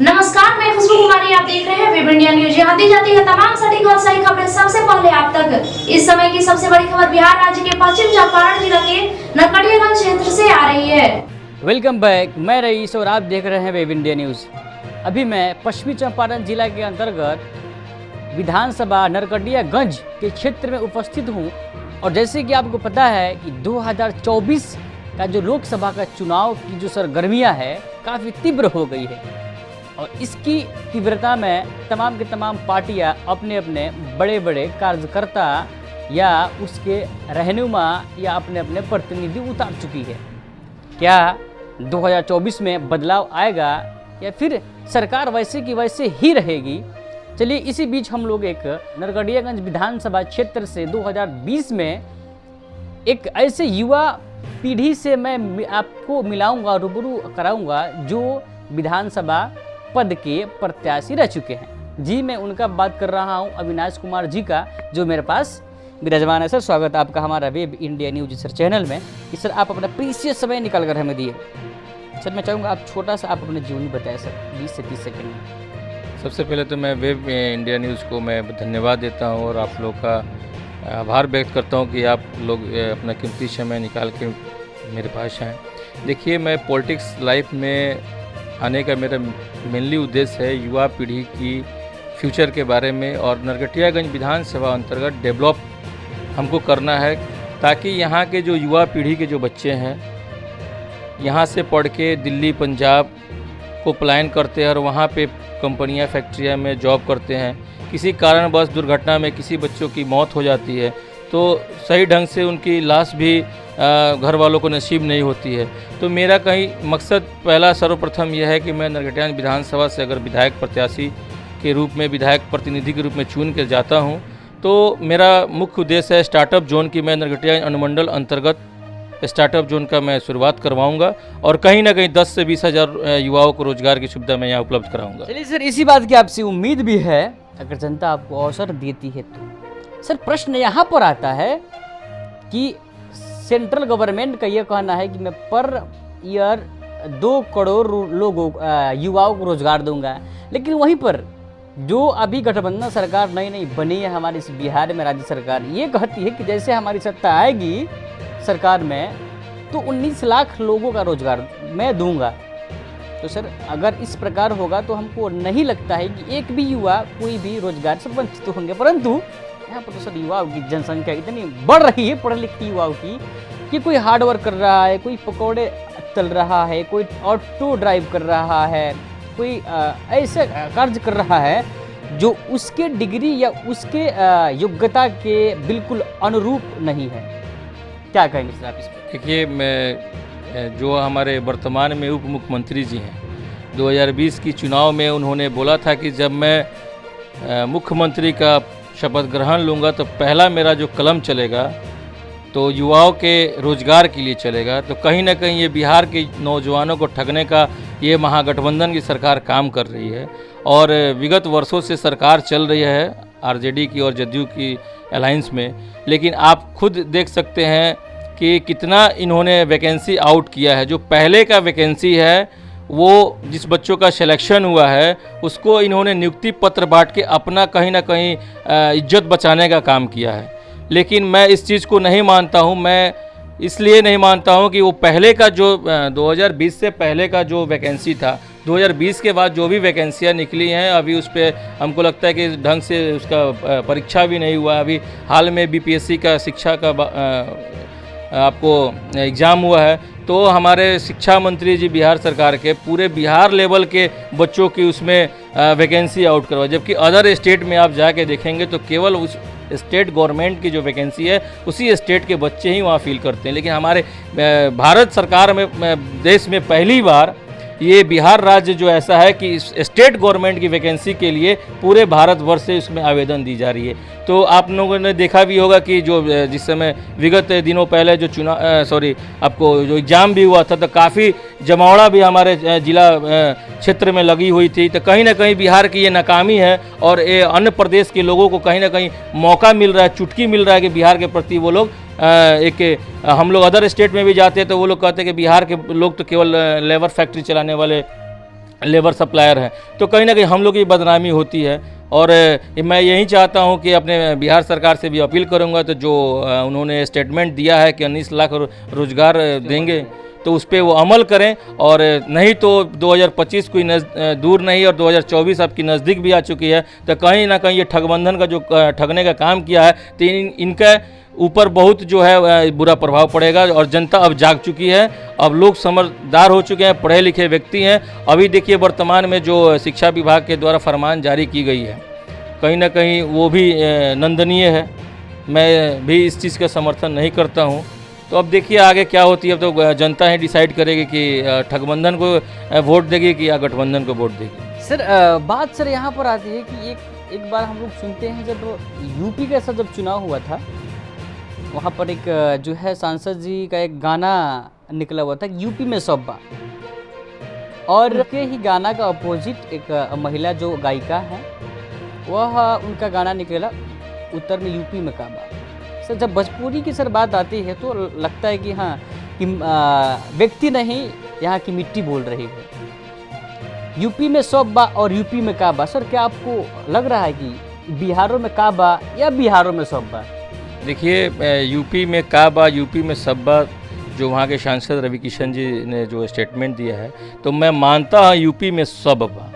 नमस्कार, मैं खुशबू कुमारी। आप देख रहे हैं वेब इंडिया न्यूज। यहाँ दी जाती है तमाम सटीक और सही खबरें सबसे पहले आप तक। इस समय की सबसे बड़ी खबर बिहार राज्य के पश्चिम चंपारण जिला के नरकटियागंज क्षेत्र से आ रही है। वेलकम बैक, मैं रईस और आप देख रहे हैं वेब इंडिया न्यूज। अभी मैं पश्चिमी चंपारण जिला के अंतर्गत विधानसभा नरकटियागंज के क्षेत्र में उपस्थित हूँ। और जैसे कि आपको पता है कि 2024 का जो लोकसभा का चुनाव की जो सरगर्मियाँ है काफ़ी तीव्र हो गई है। और इसकी तीव्रता में तमाम के तमाम पार्टियां अपने अपने बड़े बड़े कार्यकर्ता या उसके रहनुमा या अपने अपने प्रतिनिधि उतार चुकी है। क्या 2024 में बदलाव आएगा या फिर सरकार वैसे की वैसे ही रहेगी? चलिए, इसी बीच हम लोग एक नरकटियागंज विधानसभा क्षेत्र से 2020 में एक ऐसे युवा पीढ़ी से मैं आपको मिलाऊंगा, रूबरू कराऊंगा जो विधानसभा पद के प्रत्याशी रह चुके हैं। जी, मैं उनका बात कर रहा हूं, अविनाश कुमार जी का, जो मेरे पास विराजमान है। सर, स्वागत है आपका हमारा web India news sir channel में। कि सर, आप अपना प्रीशियस समय निकाल कर हमें दिए। सर, मैं चाहूँगा आप छोटा सा आप अपने जीवनी बताएं सर, 20 से 30 सेकंड में। सबसे पहले तो मैं वेब इंडिया न्यूज़ को मैं धन्यवाद देता हूँ और आप लोग का आभार व्यक्त करता हूँ कि आप लोग अपना कीमती समय निकाल के मेरे पास आए। देखिए, मैं पॉलिटिक्स लाइफ में आने का मेरा मेनली उद्देश्य है युवा पीढ़ी की फ्यूचर के बारे में, और नरकटियागंज विधानसभा अंतर्गत डेवलप हमको करना है, ताकि यहाँ के जो युवा पीढ़ी के जो बच्चे हैं यहाँ से पढ़ के दिल्ली पंजाब को पलायन करते हैं और वहाँ पे कंपनियाँ फैक्ट्रियाँ में जॉब करते हैं। किसी कारणवश दुर्घटना में किसी बच्चों की मौत हो जाती है तो सही ढंग से उनकी लाश भी घर वालों को नसीब नहीं होती है। तो मेरा कहीं मकसद पहला सर्वप्रथम यह है कि मैं नरकटियागंज विधानसभा से अगर विधायक प्रत्याशी के रूप में, विधायक प्रतिनिधि के रूप में चुन कर जाता हूं, तो मेरा मुख्य उद्देश्य है स्टार्टअप जोन की। मैं नरकटियागंज अनुमंडल अंतर्गत स्टार्टअप जोन का मैं शुरुआत करवाऊंगा और कहीं ना कहीं 10 से 20 हज़ार युवाओं को रोजगार की सुविधा मैं यहाँ उपलब्ध कराऊंगा। चलिए सर, इसी बात की आपसे उम्मीद भी है अगर जनता आपको अवसर देती है तो। सर, प्रश्न यहाँ पर आता है कि सेंट्रल गवर्नमेंट का यह कहना है कि मैं पर ईयर 2 करोड़ लोगों युवाओं को रोजगार दूंगा, लेकिन वहीं पर जो अभी गठबंधन सरकार नई नई बनी है हमारे इस बिहार में, राज्य सरकार ये कहती है कि जैसे हमारी सत्ता आएगी सरकार में तो 19 लाख लोगों का रोजगार मैं दूंगा। तो सर, अगर इस प्रकार होगा तो हमको नहीं लगता है कि एक भी युवा कोई भी रोजगार से वंचित होंगे। परंतु यहाँ पर तो सर युवाओं की जनसंख्या इतनी बढ़ रही है, पढ़े लिखे युवाओं की, कि कोई हार्ड वर्क कर रहा है, कोई पकौड़े तल रहा है, कोई ऑटो ड्राइव कर रहा है, कोई ऐसे कार्य कर रहा है जो उसके डिग्री या उसके योग्यता के बिल्कुल अनुरूप नहीं है। क्या कहेंगे सर आप इस पर? देखिए, मैं जो हमारे वर्तमान में उप मुख्यमंत्री जी हैं, 2020 की चुनाव में उन्होंने बोला था कि जब मैं मुख्यमंत्री का शपथ ग्रहण लूँगा तो पहला मेरा जो कलम चलेगा तो युवाओं के रोजगार के लिए चलेगा। तो कहीं ना कहीं ये बिहार के नौजवानों को ठगने का ये महागठबंधन की सरकार काम कर रही है। और विगत वर्षों से सरकार चल रही है आरजेडी की और जदयू की अलायंस में, लेकिन आप खुद देख सकते हैं कि कितना इन्होंने वैकेंसी आउट किया है। जो पहले का वैकेंसी है वो जिस बच्चों का सिलेक्शन हुआ है उसको इन्होंने नियुक्ति पत्र बांट के अपना कहीं ना कहीं इज्जत बचाने का काम किया है। लेकिन मैं इस चीज़ को नहीं मानता हूं। मैं इसलिए नहीं मानता हूं कि वो पहले का जो 2020 से पहले का जो वैकेंसी था, 2020 के बाद जो भी वैकेंसियाँ निकली हैं अभी उस पर हमको लगता है कि ढंग से उसका परीक्षा भी नहीं हुआ। अभी हाल में बीपीएससी का शिक्षा का आपको एग्ज़ाम हुआ है, तो हमारे शिक्षा मंत्री जी बिहार सरकार के पूरे बिहार लेवल के बच्चों की उसमें वैकेंसी आउट करवा, जबकि अदर स्टेट में आप जाके देखेंगे तो केवल उस स्टेट गवर्नमेंट की जो वैकेंसी है उसी स्टेट के बच्चे ही वहाँ फिल करते हैं। लेकिन हमारे भारत सरकार में देश में पहली बार ये बिहार राज्य जो ऐसा है कि स्टेट गवर्नमेंट की वैकेंसी के लिए पूरे भारतवर्ष से इसमें आवेदन दी जा रही है। तो आप लोगों ने देखा भी होगा कि जो जिस समय विगत दिनों पहले जो आपको जो एग्ज़ाम भी हुआ था तो काफ़ी जमावड़ा भी हमारे जिला क्षेत्र में लगी हुई थी। तो कहीं ना कहीं बिहार की ये नाकामी है और ये अन्य प्रदेश के लोगों को कहीं ना कहीं मौका मिल रहा है, चुटकी मिल रहा है कि बिहार के प्रति वो लोग हम लोग अदर स्टेट में भी जाते हैं तो वो लोग कहते हैं कि बिहार के लोग तो केवल लेबर फैक्ट्री चलाने वाले लेबर सप्लायर हैं, तो कहीं ना कहीं हम लोग की बदनामी होती है। और मैं यही चाहता हूं कि अपने बिहार सरकार से भी अपील करूंगा, तो जो उन्होंने स्टेटमेंट दिया है कि 19 लाख रोजगार देंगे, तो उस पर वो अमल करें। और नहीं तो 2025 कोई दूर नहीं और 2024 आपकी नज़दीक भी आ चुकी है, तो कहीं ना कहीं ये ठगबंधन का जो ठगने का काम किया है, तो इनका ऊपर बहुत जो है बुरा प्रभाव पड़ेगा। और जनता अब जाग चुकी है, अब लोग समझदार हो चुके हैं, पढ़े लिखे व्यक्ति हैं। अभी देखिए वर्तमान में जो शिक्षा विभाग के द्वारा फरमान जारी की गई है, कहीं ना कहीं वो भी निंदनीय है। मैं भी इस चीज़ का समर्थन नहीं करता हूँ। तो अब देखिए आगे क्या होती है, अब तो जनता ही डिसाइड करेगी कि ठगबंधन को वोट देगी कि या गठबंधन को वोट देगी। सर बात सर यहाँ पर आती है कि एक बार हम लोग सुनते हैं, जब यूपी का ऐसा जब चुनाव हुआ था, वहाँ पर एक जो है सांसद जी का एक गाना निकला हुआ था, यूपी में सब बा, और के ही गाना का अपोजिट एक महिला जो गायिका है, वह उनका गाना निकला उत्तर में यूपी में काबा। सर जब भोजपुरी की सर बात आती है तो लगता है कि हाँ कि व्यक्ति नहीं, यहाँ की मिट्टी बोल रही है। यूपी में सब बा और यूपी में काबा। सर क्या आपको लग रहा है कि बिहारों में काबा या बिहारों में सब बा? देखिए यूपी में काबा, यूपी में सब्बा, जो वहाँ के सांसद रवि किशन जी ने जो स्टेटमेंट दिया है, तो मैं मानता हूँ यूपी में सब बा।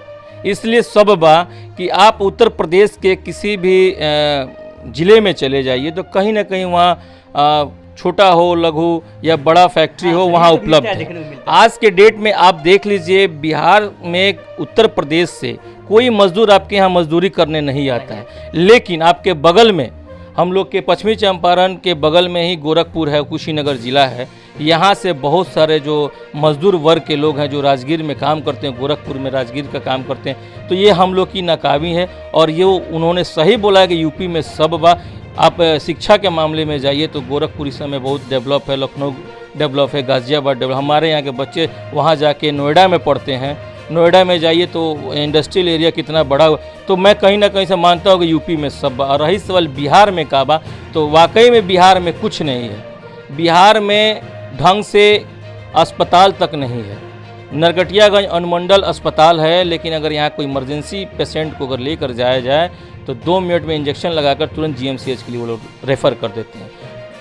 इसलिए सब बा कि आप उत्तर प्रदेश के किसी भी ज़िले में चले जाइए तो कहीं ना कहीं वहाँ छोटा हो, लघु या बड़ा फैक्ट्री हो, वहाँ उपलब्ध है। आज के डेट में आप देख लीजिए, बिहार में उत्तर प्रदेश से कोई मजदूर आपके यहाँ मजदूरी करने नहीं आता है, लेकिन आपके बगल में, हम लोग के पश्चिमी चंपारण के बगल में ही गोरखपुर है, कुशीनगर ज़िला है, यहाँ से बहुत सारे जो मजदूर वर्ग के लोग हैं जो राजगीर में काम करते हैं, गोरखपुर में राजगीर का काम करते हैं। तो ये हम लोग की नाकामी है। और ये उन्होंने सही बोला है कि यूपी में सब बा। आप शिक्षा के मामले में जाइए तो गोरखपुर इस समय बहुत डेवलप है, लखनऊ डेवलप है, गाज़ियाबाद डेवलप। हमारे यहाँ के बच्चे वहाँ जाके नोएडा में पढ़ते हैं, नोएडा में जाइए तो इंडस्ट्रियल एरिया कितना बड़ा हुआ। तो मैं कहीं ना कहीं से मानता हूँ कि यूपी में सब बा। और रही सवाल बिहार में काबा, तो वाकई में बिहार में कुछ नहीं है। बिहार में ढंग से अस्पताल तक नहीं है। नरकटियागंज अनुमंडल अस्पताल है, लेकिन अगर यहाँ कोई इमरजेंसी पेशेंट को अगर लेकर जाया जाए तो 2 मिनट में इंजेक्शन लगाकर तुरंत GMCH के लिए वो लोग रेफ़र कर देते हैं।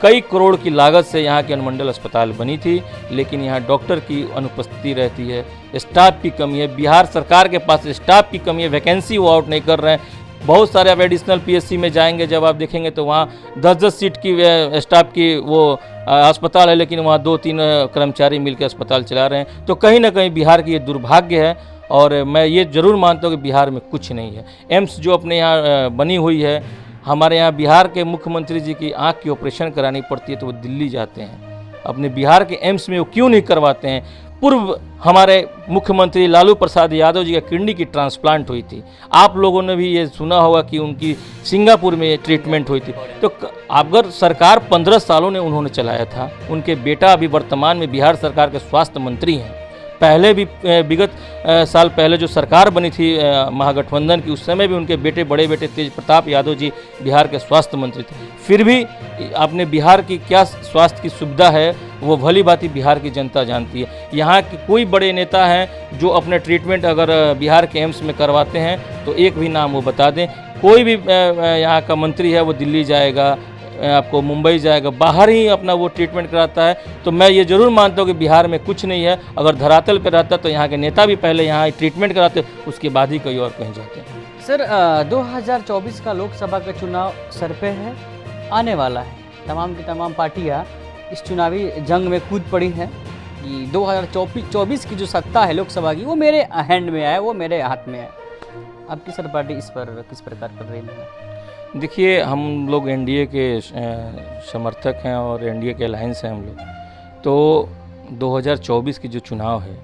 कई करोड़ की लागत से यहाँ की अनुमंडल अस्पताल बनी थी, लेकिन यहाँ डॉक्टर की अनुपस्थिति रहती है, स्टाफ की कमी है। बिहार सरकार के पास स्टाफ की कमी है, वैकेंसी वो आउट नहीं कर रहे हैं। बहुत सारे अब एडिशनल PSC में जाएंगे, जब आप देखेंगे तो वहाँ 10-10 सीट की स्टाफ की वो अस्पताल है, लेकिन वहाँ 2-3 कर्मचारी मिलकर अस्पताल चला रहे हैं। तो कहीं ना कहीं बिहार की ये दुर्भाग्य है। और मैं ये ज़रूर मानता हूँ कि बिहार में कुछ नहीं है। एम्स जो अपने यहाँ बनी हुई है, हमारे यहाँ बिहार के मुख्यमंत्री जी की आँख की ऑपरेशन करानी पड़ती है तो वो दिल्ली जाते हैं। अपने बिहार के एम्स में वो क्यों नहीं करवाते हैं? पूर्व हमारे मुख्यमंत्री लालू प्रसाद यादव जी का किडनी की ट्रांसप्लांट हुई थी, आप लोगों ने भी ये सुना होगा कि उनकी सिंगापुर में ट्रीटमेंट हुई थी। तो अगर सरकार 15 सालों ने उन्होंने चलाया था, उनके बेटा अभी वर्तमान में बिहार सरकार के स्वास्थ्य मंत्री हैं। पहले भी विगत साल पहले जो सरकार बनी थी महागठबंधन की, उस समय भी उनके बेटे, बड़े बेटे तेज प्रताप यादव जी बिहार के स्वास्थ्य मंत्री थे। फिर भी अपने बिहार की क्या स्वास्थ्य की सुविधा है वो भली भांति बिहार की जनता जानती है। यहाँ के कोई बड़े नेता हैं जो अपने ट्रीटमेंट अगर बिहार के एम्स में करवाते हैं तो एक भी नाम वो बता दें। कोई भी यहाँ का मंत्री है वो दिल्ली जाएगा, आपको मुंबई जाएगा, बाहर ही अपना वो ट्रीटमेंट कराता है। तो मैं ये ज़रूर मानता हूँ कि बिहार में कुछ नहीं है। अगर धरातल पर रहता तो यहाँ के नेता भी पहले यहाँ ट्रीटमेंट कराते, उसके बाद ही कहीं और कहीं जाते हैं। सर 2024 का लोकसभा का चुनाव सर पे है, आने वाला है। तमाम की तमाम पार्टियाँ इस चुनावी जंग में कूद पड़ी हैं कि 2024 की जो सत्ता है लोकसभा की, वो मेरे हैंड में आए, वो मेरे हाथ में है। आपकी सर पार्टी इस पर किस प्रकार कर रही है? देखिए, हम लोग एनडीए के समर्थक हैं और एनडीए के अलायंस हैं हम लोग। तो 2024 की जो चुनाव है,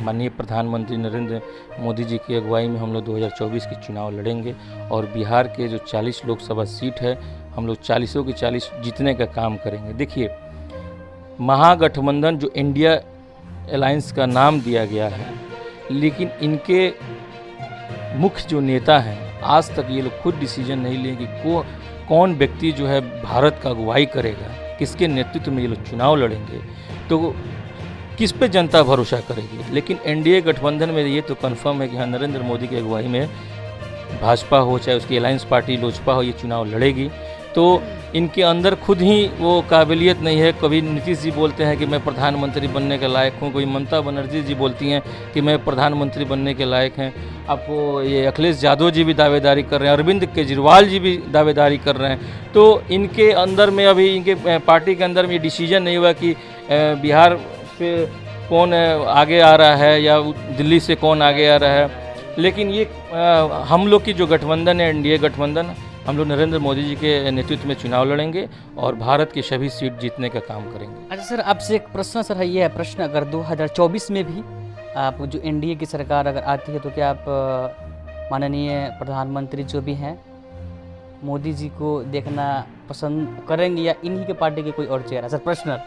माननीय प्रधानमंत्री नरेंद्र मोदी जी की अगुवाई में हम लोग 2024 की चुनाव लड़ेंगे और बिहार के जो 40 लोकसभा सीट है, हम लोग 40 की 40 जीतने का काम करेंगे। देखिए, महागठबंधन जो इंडिया अलायंस का नाम दिया गया है, लेकिन इनके मुख्य जो नेता हैं, आज तक ये लोग खुद डिसीजन नहीं लिए कि कौन व्यक्ति जो है भारत का अगुवाई करेगा, किसके नेतृत्व में ये लोग चुनाव लड़ेंगे। तो किस पे जनता भरोसा करेगी। लेकिन एनडीए गठबंधन में ये तो कन्फर्म है कि हाँ, नरेंद्र मोदी की अगुवाई में भाजपा हो चाहे उसकी अलायंस पार्टी लोजपा हो, ये चुनाव लड़ेगी। तो इनके अंदर खुद ही वो काबिलियत नहीं है। कभी नीतीश जी बोलते हैं कि मैं प्रधानमंत्री बनने के लायक हूँ, कोई ममता बनर्जी जी बोलती हैं कि मैं प्रधानमंत्री बनने के लायक हैं। आपको ये अखिलेश यादव जी भी दावेदारी कर रहे हैं, अरविंद केजरीवाल जी भी दावेदारी कर रहे हैं। तो इनके अंदर में अभी इनके पार्टी के अंदर में ये डिसीजन नहीं हुआ कि बिहार से कौन आगे आ रहा है या दिल्ली से कौन आगे आ रहा है। लेकिन ये हम लोग की जो गठबंधन है, एनडीए गठबंधन, हम लोग नरेंद्र मोदी जी के नेतृत्व में चुनाव लड़ेंगे और भारत की सभी सीट जीतने का काम करेंगे। अच्छा सर, आपसे एक प्रश्न सर है, ये है प्रश्न, अगर 2024 में भी आप जो एनडीए की सरकार अगर आती है तो क्या आप माननीय प्रधानमंत्री जो भी हैं मोदी जी को देखना पसंद करेंगे या इन्हीं के पार्टी के कोई और चेहरा? सर पर्सनल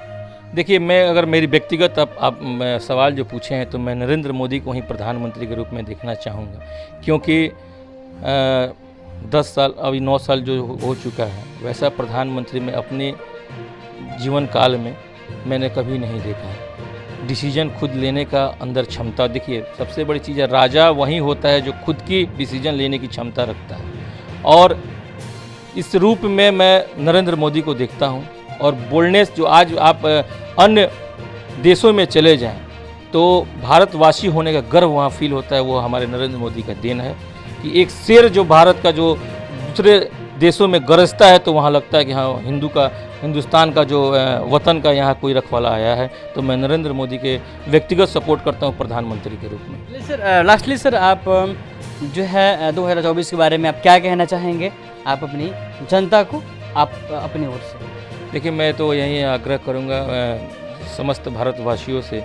देखिए, मैं अगर मेरी व्यक्तिगत आप सवाल जो पूछे हैं तो मैं नरेंद्र मोदी को ही प्रधानमंत्री के रूप में देखना चाहूँगा, क्योंकि 10 साल अभी 9 साल जो हो चुका है वैसा प्रधानमंत्री में अपने जीवन काल में मैंने कभी नहीं देखा है। डिसीजन खुद लेने का अंदर क्षमता, देखिए सबसे बड़ी चीज़ है, राजा वही होता है जो खुद की डिसीजन लेने की क्षमता रखता है। और इस रूप में मैं नरेंद्र मोदी को देखता हूँ। और बोल्डनेस जो आज आप अन्य देशों में चले जाएं तो भारतवासी होने का गर्व वहाँ फील होता है, वो हमारे नरेंद्र मोदी का देन है कि एक शेर जो भारत का जो दूसरे देशों में गरजता है तो वहाँ लगता है कि हाँ, हिंदुस्तान का जो वतन का यहाँ कोई रखवाला आया है। तो मैं नरेंद्र मोदी के व्यक्तिगत सपोर्ट करता हूँ प्रधानमंत्री के रूप में। सर लास्टली सर, आप जो है 2024 के बारे में आप क्या कहना चाहेंगे, आप अपनी जनता को, आप अपनी ओर से? देखिए, मैं तो यही आग्रह करूँगा समस्त भारतवासियों से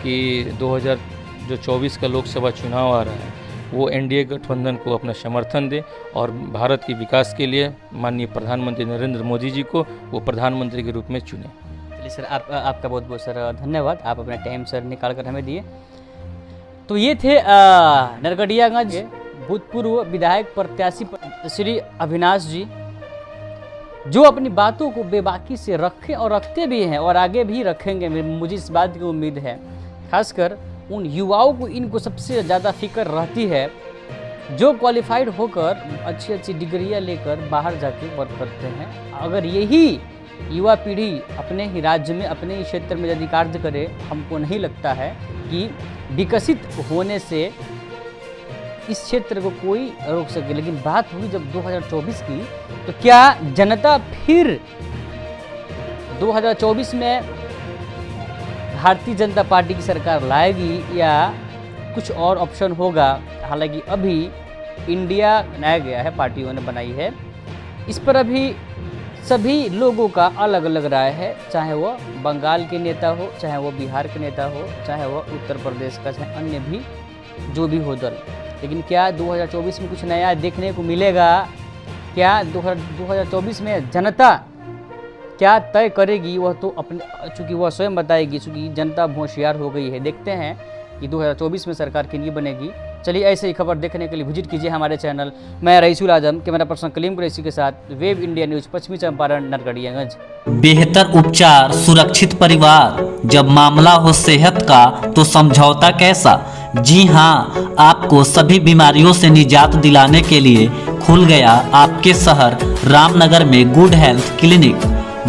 कि 2024 का लोकसभा चुनाव आ रहा है, वो एनडीए गठबंधन को अपना समर्थन दें और भारत के विकास के लिए माननीय प्रधानमंत्री नरेंद्र मोदी जी को वो प्रधानमंत्री के रूप में चुनें। चलिए सर, आपका बहुत बहुत सर धन्यवाद, आप अपना टाइम सर निकाल कर हमें दिए। तो ये थे नरकटियागंज भूतपूर्व विधायक प्रत्याशी श्री अविनाश जी, जो अपनी बातों को बेबाकी से रखे और रखते भी हैं और आगे भी रखेंगे। मुझे इस बात की उम्मीद है, खासकर उन युवाओं को इनको सबसे ज़्यादा फिक्र रहती है जो क्वालिफाइड होकर अच्छी अच्छी डिग्रियां लेकर बाहर जाके वर्क करते हैं। अगर यही युवा पीढ़ी अपने ही राज्य में, अपने ही क्षेत्र में यदि कार्य करे, हमको नहीं लगता है कि विकसित होने से इस क्षेत्र को कोई रोक सके। लेकिन बात हुई जब 2024 की, तो क्या जनता फिर 2024 में भारतीय जनता पार्टी की सरकार लाएगी या कुछ और ऑप्शन होगा? हालांकि अभी इंडिया बनाया गया है, पार्टियों ने बनाई है, इस पर अभी सभी लोगों का अलग अलग राय है, चाहे वो बंगाल के नेता हो, चाहे वो बिहार के नेता हो, चाहे वो उत्तर प्रदेश का, चाहे अन्य भी जो भी हो दल। लेकिन क्या 2024 में कुछ नया देखने को मिलेगा? क्या 2024 में जनता क्या तय करेगी? वह तो अपने, चूँकि वह स्वयं बताएगी, चूँकि जनता होशियार हो गई है। देखते हैं कि 2024 में सरकार किनकी बनेगी। चलिए, ऐसे ही खबर देखने के लिए विजिट कीजिए हमारे चैनल। मैं रईसुल आजम, कैमरा पर्सन कलीम कुरैशी के साथ, वेब इंडिया न्यूज़, पश्चिमी चंपारण, नरकटियागंज। बेहतर उपचार, सुरक्षित परिवार, जब मामला हो सेहत का तो समझौता कैसा? जी हाँ, आपको सभी बीमारियों से निजात दिलाने के लिए खुल गया आपके शहर रामनगर में गुड हेल्थ क्लिनिक,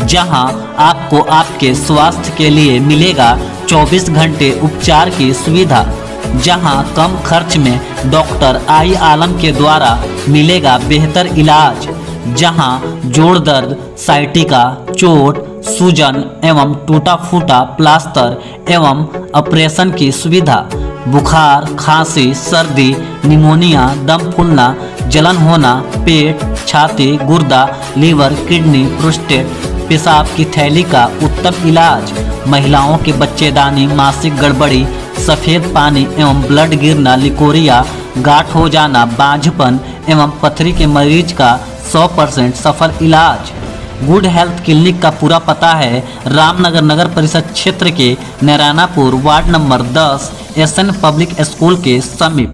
जहां आपको आपके स्वास्थ्य के लिए मिलेगा 24 घंटे उपचार की सुविधा, जहां कम खर्च में डॉक्टर आई आलम के द्वारा मिलेगा बेहतर इलाज, जहां जोड़ दर्द, साइटिका, चोट, सूजन एवं टूटा फूटा प्लास्टर एवं ऑपरेशन की सुविधा, बुखार, खांसी, सर्दी, निमोनिया, दम फूलना, जलन होना, पेट, छाती, गुर्दा, लीवर, किडनी, प्रोस्टेट, पेशाब की थैली का उत्तम इलाज, महिलाओं के बच्चेदानी, मासिक गड़बड़ी, सफ़ेद पानी एवं ब्लड गिरना, लिकोरिया, गांठ हो जाना, बांझपन एवं पथरी के मरीज का 100% सफल इलाज। गुड हेल्थ क्लिनिक का पूरा पता है रामनगर नगर परिषद क्षेत्र के Narayanapur ward number 10 SN public school के समीप।